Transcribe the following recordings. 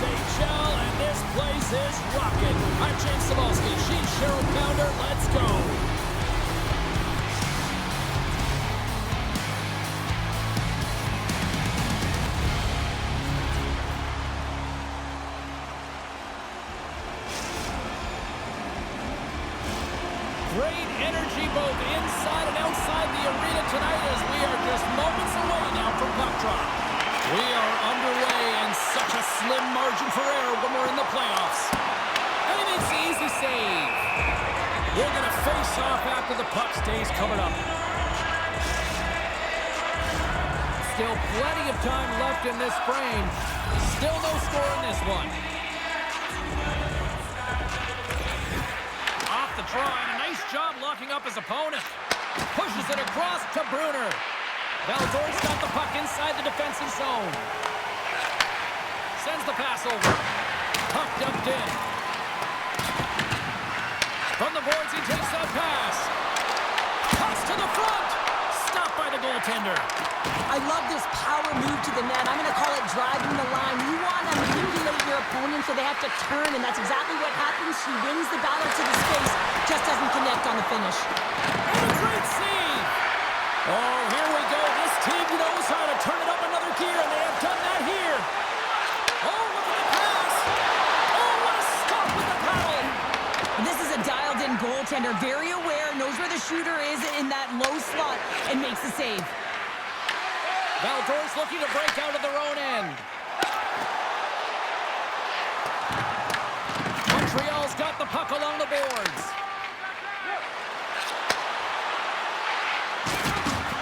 NHL, and this place is rocking. I'm James Cebulski. She's Cheryl Pounder. Let's go. Great energy both inside and outside the arena tonight as we are just moments away now from puck drop. We are underway and such a slim margin for error when we're in the playoffs. And it's an easy save. We're going to face off after the puck stays covered up. Still plenty of time left in this frame. Still no score in this one. Off the draw and a nice job locking up his opponent. Pushes it across to Bruner. Valdor's got the puck inside the defensive zone. Sends the pass over. Puck dumped in. From the boards, he takes that pass. Cuts to the front. Stopped by the goaltender. I love this power move to the net. I'm going to call it driving the line. You want to manipulate your opponent so they have to turn, and that's exactly what happens. He wins the battle to the space, just doesn't connect on the finish. And a great save. Oh, here we go. This team knows how to turn it up another gear, and they have done that here. Oh, look at the pass. Oh, what a stop with the paddle. This is a dialed-in goaltender, very aware, knows where the shooter is in that low slot, and makes the save. Valdor's looking to break out of their own end. Montreal's got the puck along the boards.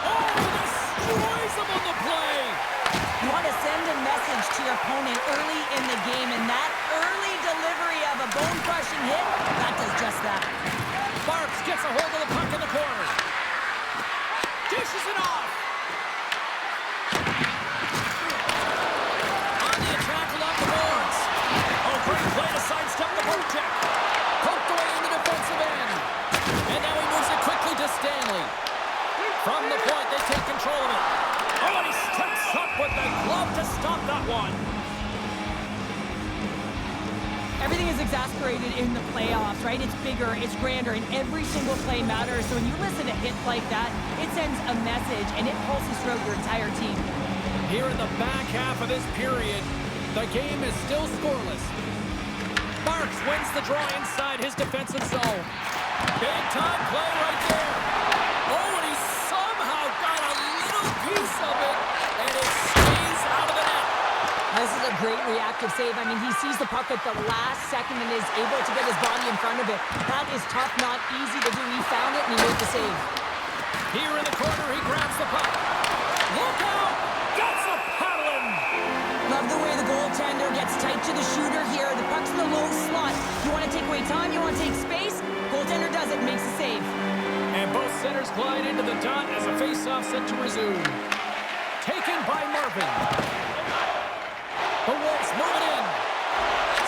Oh, destroys them on the play. You want to send a message to your opponent early in the game, and that early delivery of a bone-crushing hit, that does just that. Marks gets a hold of the puck in the corner. Dishes it off. On the attack along the boards. Oh, great play to sidestep the poke check. Poked away in the defensive end. And now he moves it quickly to Stanley. From the point, they take control of it. Oh, and he steps up with the glove to stop that one. Everything is exasperated in the playoffs, right? It's bigger, it's grander, and every single play matters. So when you listen to hits like that, it sends a message, and it pulses throughout your entire team. Here in the back half of this period, the game is still scoreless. Marks wins the draw inside his defensive zone. Big time play right there. Oh, and he somehow got a little piece of it, and it stays out of the net. This is a great reactive save. I mean, he sees the puck at the last second and is able to get his body in front of it. That is tough, not easy to do. He found it, and he made the save. Here in the corner, he grabs the puck. Look out! Gets a paddling! Love the way the goaltender gets tight to the shooter here. The puck's in the low slot. You want to take away time, you want to take space. Goaltender does it, makes the save. And both centers glide into the dot as a face-off set to resume. Taken by Marvin. The Wolves move it in.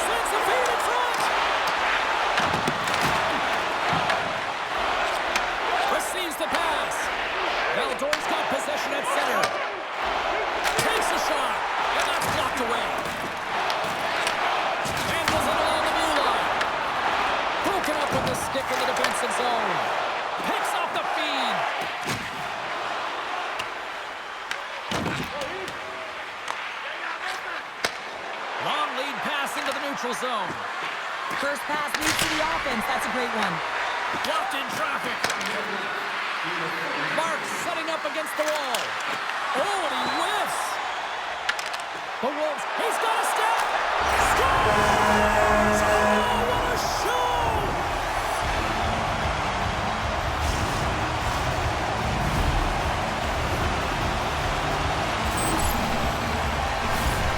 Sends the feed in front. Receives the pass. Valdor's got possession at center. Takes a shot. And that's blocked away. Angles it along the blue line. Broken up with the stick in the defensive zone. Picks off the feed. Long lead pass into the neutral zone. First pass leads to the offense. That's a great one. Blocked in traffic. Marks setting up against the wall. Oh, and he whiffs. The Wolves, he's got a step. Scores! Oh, what a show!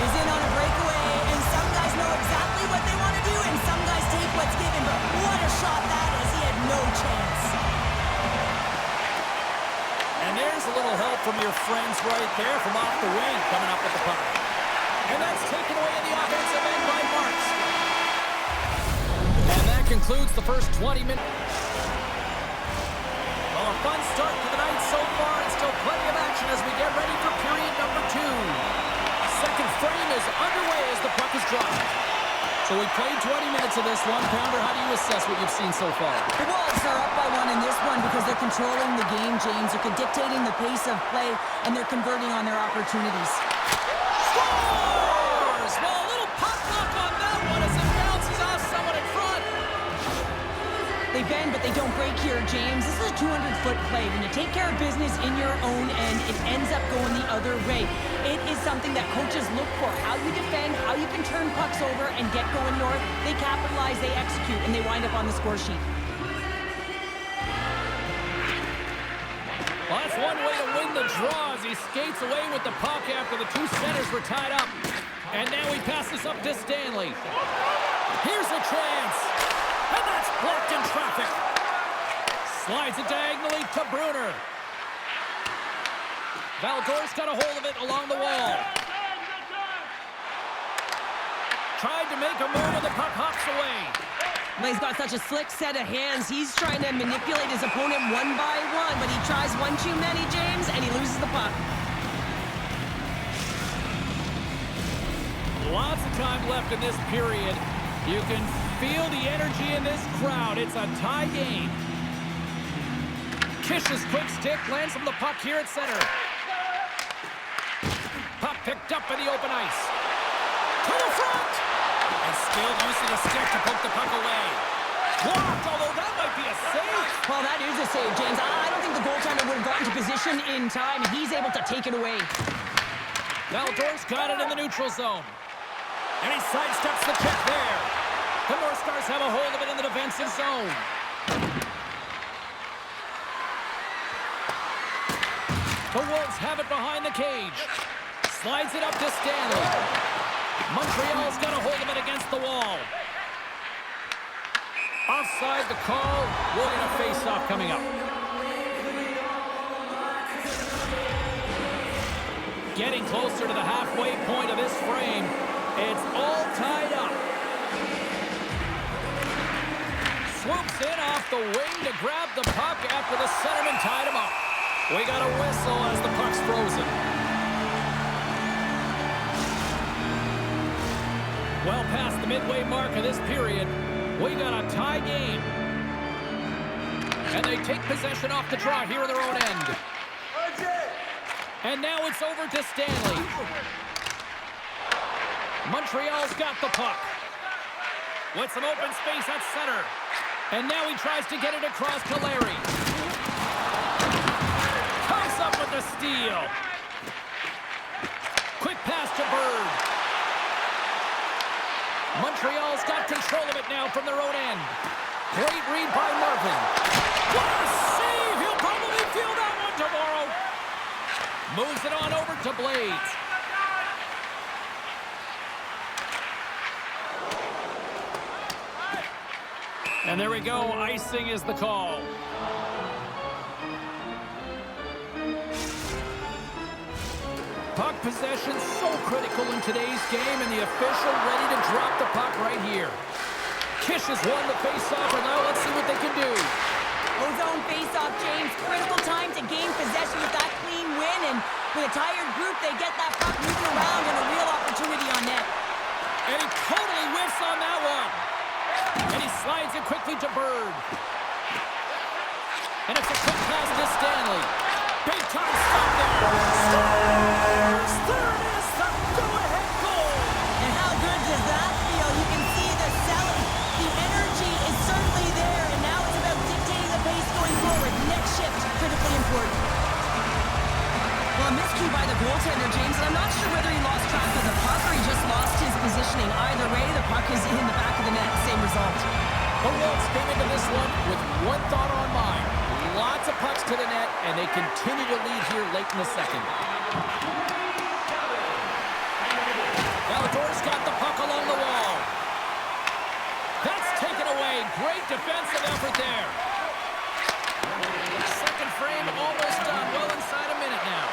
He's in on a breakaway, and some guys know exactly what they want to do, and some guys take what's given. But what a shot that is. He had no chance. And there's a little help from your friends right there from off the wing coming up with the puck. And that's taken away in the offensive end by Marks. And that concludes the first 20 minutes. Well, a fun start to the night so far, and still plenty of action as we get ready for period number 2. Second frame is underway as the puck is dropped. So we played 20 minutes of this one. Pounder, how do you assess what you've seen so far? The Wolves are up by 1 in this one because they're controlling the game, James. They're dictating the pace of play, and they're converting on their opportunities. Scores! Well, a little pop knock on that one as it bounces off someone in front. They bend, but they don't break here, James. This is a 200-foot play. When you take care of business in your own end, it ends up going the other way. It is something that coaches look for. How you defend, how you can turn pucks over and get going north. They capitalize, they execute, and they wind up on the score sheet. Well, that's one way to win the draw as he skates away with the puck after the two centers were tied up. And now he passes up to Stanley. Here's a chance. And that's blocked in traffic. Slides it diagonally to Bruner. Valdor's got a hold of it along the wall. Tried to make a move and the puck hops away. Well, he's got such a slick set of hands. He's trying to manipulate his opponent one by one, but he tries one too many, James, and he loses the puck. Lots of time left in this period. You can feel the energy in this crowd. It's a tie game. Kish's quick stick lands from the puck here at center. Puck picked up in the open ice. To the front! And still using a stick to poke the puck away. Blocked, although that might be a save. Well, that is a save, James. I don't think the goaltender would have gotten to position in time, and he's able to take it away. Valdor's got it in the neutral zone. And he sidesteps the check there. The North Stars have a hold of it in the defensive zone. The Wolves have it behind the cage. Slides it up to Stanley. Montreal's got a hold of it against the wall. Offside the call. We'll get a face-off coming up. Getting closer to the halfway point of this frame. It's all tied up. Swoops in off the wing to grab the puck after the centerman tied him up. We got a whistle as the puck's frozen. Well past the midway mark of this period, we got a tie game. And they take possession off the draw here in their own end. And now it's over to Stanley. Montreal's got the puck. With some open space at center. And now he tries to get it across to Larry. Comes up with the steal. Quick pass to Bird. Montreal's got control of it now from their own end. Great read by Marvin. What a save! He'll probably feel that one tomorrow. Moves it on over to Blades. And there we go. Icing is the call. Puck possession so critical in today's game, and the official ready to drop the puck right here. Kish has won the face-off, and now let's see what they can do. Ozone face-off, James. Critical time to gain possession with that clean win, and with a tired group, they get that puck moving around and a real opportunity on net. And he totally whiffs on that one. And he slides it quickly to Bird. And it's a quick pass to Stanley. Big time stop there. Stars! Third is the go-ahead goal. And how good does that feel? You can see the selling. The energy is certainly there, and now it's about dictating the pace going forward. Next shift, critically important. Well, a miscue by the goaltender, James, and I'm not sure whether he lost track of the puck or he just lost his positioning. Either way, the puck is in the back of the net. Same result. The Wolves came into this one with one thought on mind. Lots of pucks to the net, and they continue to lead here late in the second. Valdor's got the puck along the wall. That's taken away. Great defensive effort there. Second frame almost done. Well inside a minute now.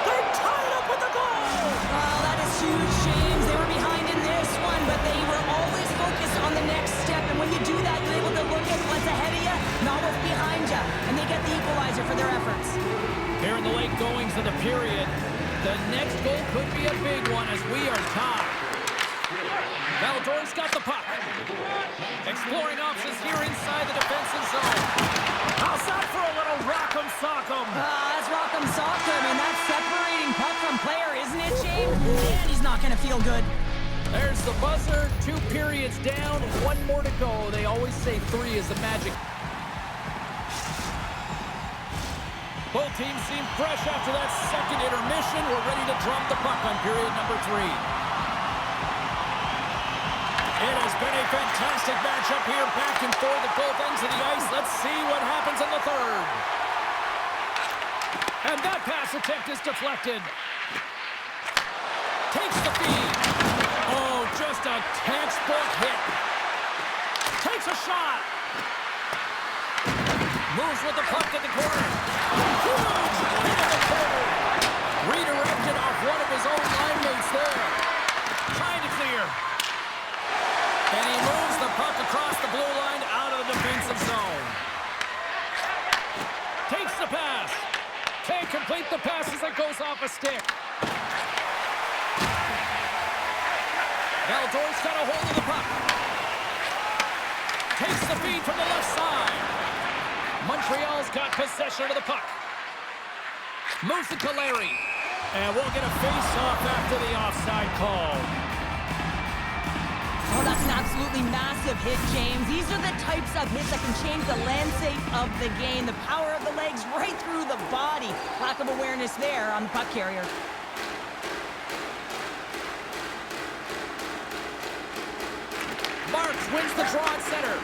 They're tied up with the goal. Well, that is huge, James. They were behind in this one, but they were always focused on the next step. And when you do that, you're able to look at what's ahead of you, not what's behind you. And they get the equalizer for their efforts. Here in the late going The next goal could be a big one as we are tied. Valdor's got the puck. Exploring options here inside the defensive zone. How's that for a little rock'em sock'em? That's rock'em sock'em, and that's separating puck from player, isn't it, James? And he's not going to feel good. There's the buzzer. 2 periods down, 1 more to go. They always say 3 is the magic. Both teams seem fresh after that second intermission. We're ready to drop the puck on period number 3. It has been a fantastic matchup here, back and forth at both ends of the ice. Let's see what happens in the third. And that pass attempt is deflected. Takes the feed. Oh, just a textbook hit. Takes a shot. Moves with the puck to the corner. Huge hit in the corner. Redirected off one of his own line mates there. Trying to clear. And he moves the puck across the blue line out of the defensive zone. Takes the pass. Can't complete the pass as it goes off a stick. Valdor's got a hold of the puck. Takes the feed from the left side. Montreal's got possession of the puck. Moves it to Larry. And we'll get a face-off after the offside call. Oh, that's an absolutely massive hit, James. These are the types of hits that can change the landscape of the game. The power of the legs right through the body. Lack of awareness there on the puck carrier. Marks wins the draw at center.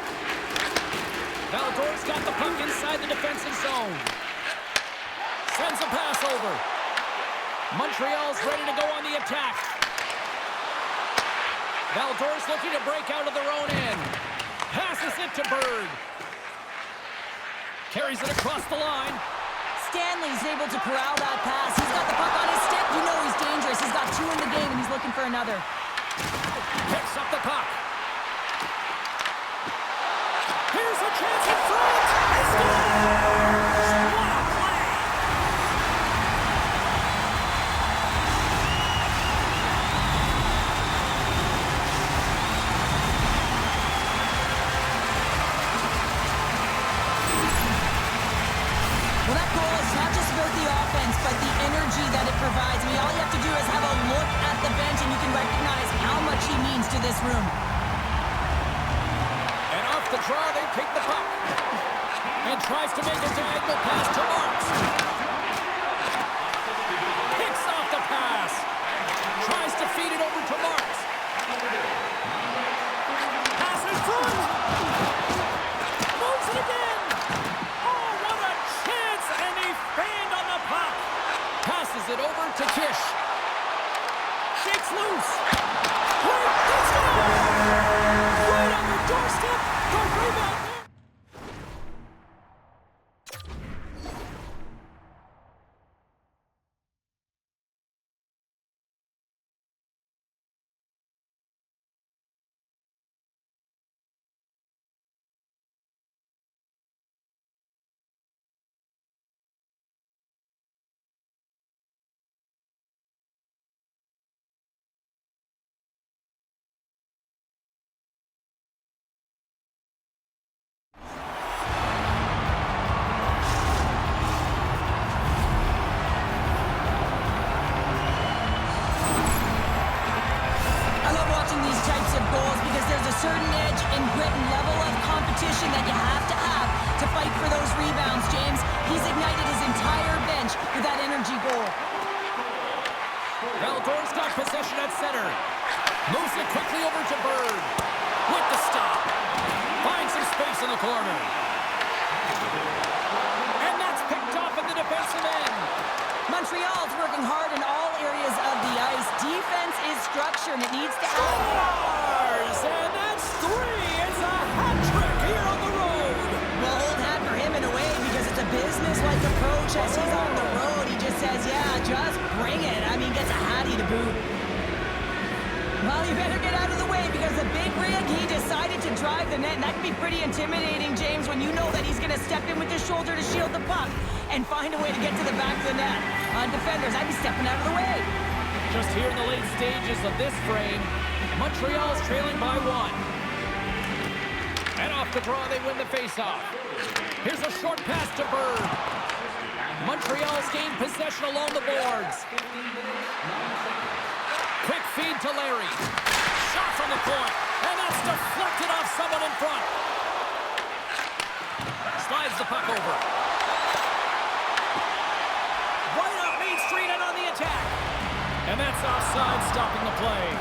Valdor's got the puck inside the defensive zone. Sends a pass over. Montreal's ready to go on the attack. Valdor's looking to break out of their own end. Passes it to Bird. Carries it across the line. Stanley's able to corral that pass. He's got the puck on his stick. You know he's dangerous. He's got 2 in the game, and he's looking for another. Picks up the puck. Here's a chance in front. He scores! What a play! Well, that goal is not just about the offense, but the energy that it provides. I mean, all you have to do is have a look at the bench, and you can recognize how much he means to this room. And off the draw, they take the puck. And tries to make a diagonal pass to Marks. Picks off the pass. Tries to feed it over to Marks. Pass in front. Moves it again. Oh, what a chance. And he fanned on the puck. Passes it over to Kish. Shakes loose. Great, let's go. Right on the doorstep. The rebound. certain edge and grit and level of competition that you have to fight for those rebounds, James. He's ignited his entire bench with that energy goal. Valdor's got possession at center. Moves it quickly over to Bird. With the stop. Finds some space in the corner. And that's picked off in the defensive end. Montreal's working hard in all areas of the ice. Defense is structure, and it needs to happen. And that's three. It's a hat trick here on the road. Well, hold hat for him in a way because it's a business-like approach. As he's on the road, he just says, yeah, just bring it. I mean, gets a hattie to boot. Well, you better get out of the way because the big rig, he decided to drive the net. And that can be pretty intimidating, James, when you know that he's going to step in with his shoulder to shield the puck and find a way to get to the back of the net. On defenders, I'd be stepping out of the way. Just here in the late stages of this frame, Montreal's trailing by 1. And off the draw, they win the faceoff. Here's a short pass to Bird. Montreal's gained possession along the boards. Quick feed to Larry. Shot from the point. And that's deflected off someone in front. Slides the puck over. Right up Main Street and on the attack. And that's offside, stopping the play.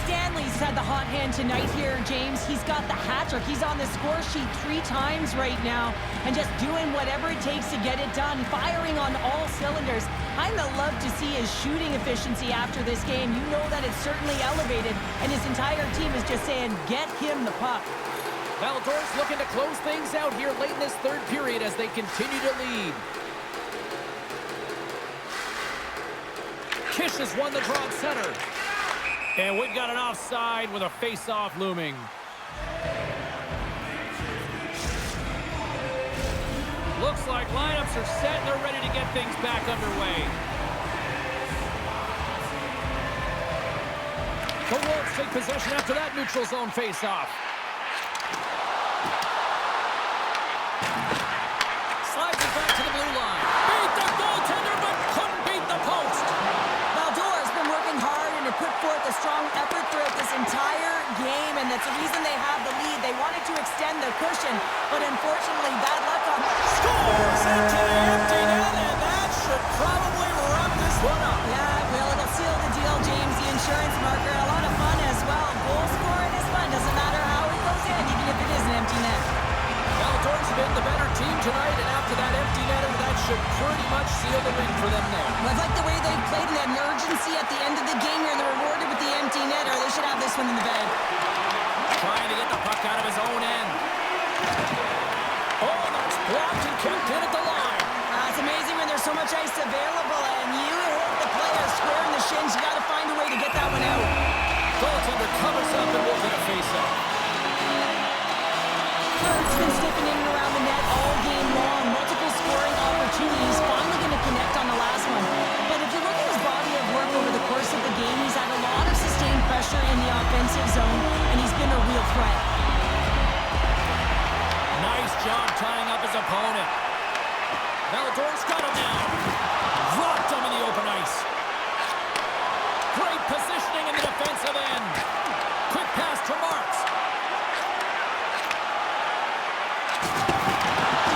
Stanley's had the hot hand tonight here, James. He's got the hat trick. He's on the score sheet 3 times right now and just doing whatever it takes to get it done, firing on all cylinders. I'm going to love to see his shooting efficiency after this game. You know that it's certainly elevated, and his entire team is just saying, get him the puck. Valdor's looking to close things out here late in this third period as they continue to lead. Kish has won the draw at center. And we've got an offside with a face-off looming. Looks like lineups are set and they're ready to get things back underway. The Wolves take possession after that neutral zone face-off. Slides it back to the blue line. Beat the goaltender, but couldn't beat the post. Valdor's been working hard and have put forth a strong effort throughout this entire game, and that's the reason they have the lead. They wanted to extend their cushion, but unfortunately, bad luck on Scores into the empty net, and that should probably wrap this one up. Yeah, well, it'll seal the deal, James. The insurance marker, a lot of fun as well. Goal scoring is fun. Doesn't matter how it goes in, even if it is an empty net. Valdor's been the better team tonight, and after that empty netter, that should pretty much seal the win for them there. I like the way they played in that urgency at the end of the game here. They're rewarded with the empty netter. They should have this one in the bag. Trying to get the puck out of his own end. Oh, that's blocked and kept in at the line. It's amazing when there's so much ice available, and you hit the player square in the shins. You got to find a way to get that one out. Goaltender covers up and will get a face-off. Bird's been sniffing in and around the net all game long. Multiple scoring opportunities. Finally going to connect on the last one. But if you look at his body of work over the course of the game, he's had a lot of sustained pressure in the offensive zone, and he's been a real threat. Nice job tying up his opponent. Valdor's got him now. Rocked him in the open ice. Great positioning in the defensive end. Quick pass to Marks.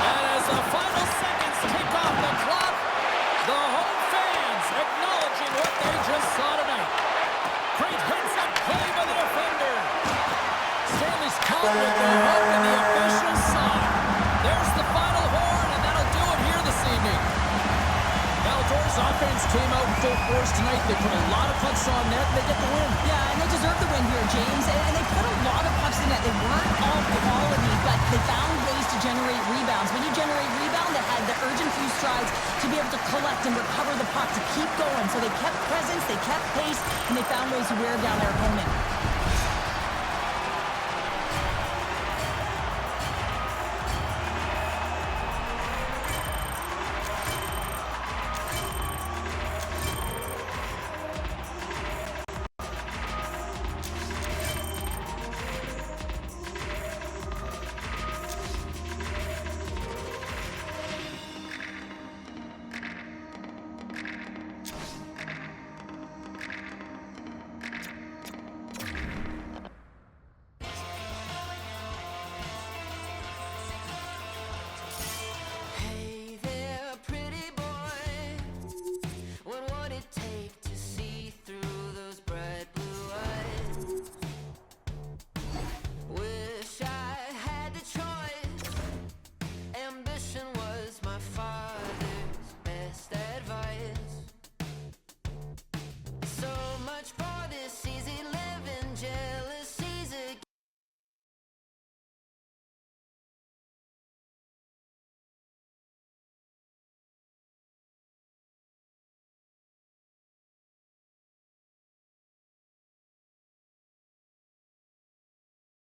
And as the final seconds tick off the clock, the home fans acknowledging what they just saw tonight. Great heads-up play by the defender. Stanley's confident they hope and the officials sign. There's the final horn, and that'll do it here this evening. Valdor's offense came out in full force tonight. They put a lot of pucks on net, and they get the win. Yeah, and they deserve the win here, James. And they put a lot of pucks in net. They weren't all quality, but they found ways to generate rebounds. When you generate rebound, they had the urgent few strides to be able to collect and recover the puck, to keep going. So they kept presence, they kept pace, and they found ways to wear down their opponent.